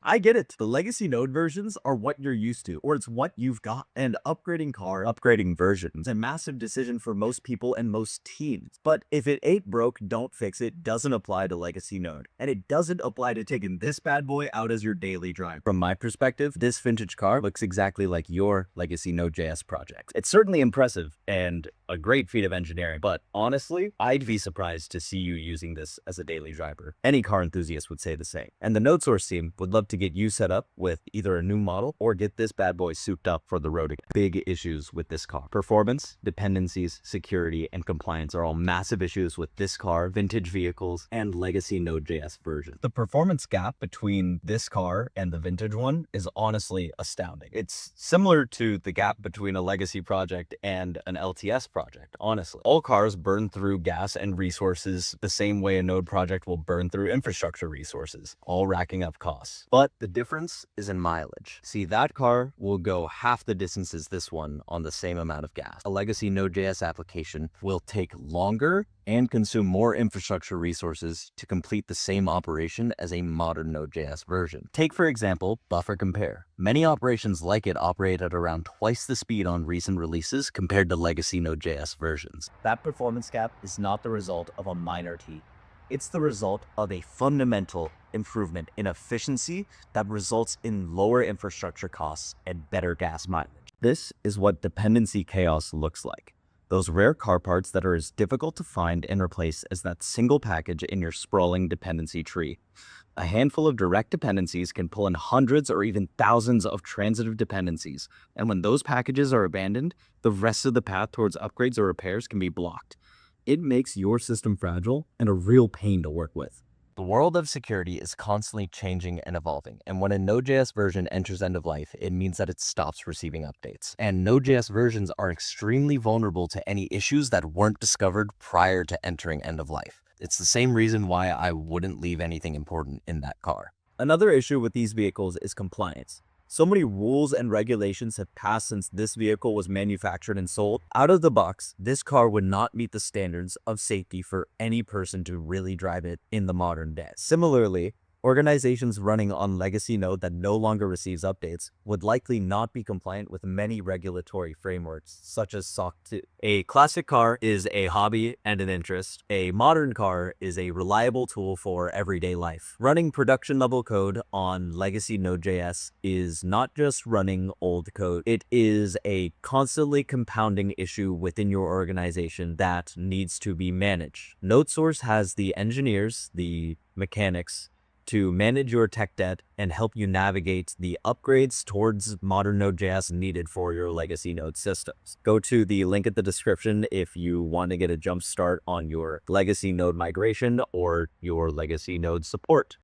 I get it. The legacy Node versions are what you're used to, or it's what you've got. And upgrading versions, a massive decision for most people and most teams. But if it ain't broke, don't fix it doesn't apply to legacy Node. And it doesn't apply to taking this bad boy out as your daily drive. From my perspective, this vintage car looks exactly like your legacy Node.js project. It's certainly impressive and a great feat of engineering, but honestly, I'd be surprised to see you using this as a daily driver. Any car enthusiast would say the same. And the NodeSource team would love to get you set up with either a new model or get this bad boy souped up for the road again. Big issues with this car. Performance, dependencies, security, and compliance are all massive issues with this car, vintage vehicles, and legacy Node.js version. The performance gap between this car and the vintage one is honestly astounding. It's similar to the gap between a legacy project and an LTS project, honestly. All cars burn through gas and resources the same way a Node project will burn through infrastructure resources, all racking up costs. But the difference is in mileage. See, that car will go half the distance as this one on the same amount of gas. A legacy Node.js application will take longer and consume more infrastructure resources to complete the same operation as a modern Node.js version. Take, for example, buffer compare. Many operations like it operate at around twice the speed on recent releases compared to legacy Node.js versions. That performance gap is not the result of a minor tweak. It's the result of a fundamental improvement in efficiency that results in lower infrastructure costs and better gas mileage. This is what dependency chaos looks like. Those rare car parts that are as difficult to find and replace as that single package in your sprawling dependency tree. A handful of direct dependencies can pull in hundreds or even thousands of transitive dependencies, and when those packages are abandoned, the rest of the path towards upgrades or repairs can be blocked. It makes your system fragile and a real pain to work with. The world of security is constantly changing and evolving, and when a Node.js version enters end of life, it means that it stops receiving updates. And Node.js versions are extremely vulnerable to any issues that weren't discovered prior to entering end of life. It's the same reason why I wouldn't leave anything important in that car. Another issue with these vehicles is compliance. So many rules and regulations have passed since this vehicle was manufactured and sold. Out of the box, this car would not meet the standards of safety for any person to really drive it in the modern day. Similarly, organizations running on legacy Node that no longer receives updates would likely not be compliant with many regulatory frameworks, such as SOC 2. A classic car is a hobby and an interest. A modern car is a reliable tool for everyday life. Running production level code on legacy Node.js is not just running old code. It is a constantly compounding issue within your organization that needs to be managed. NodeSource has the engineers, the mechanics, to manage your tech debt and help you navigate the upgrades towards modern Node.js needed for your legacy Node systems. Go to the link in the description if you want to get a jump start on your legacy Node migration or your legacy Node support.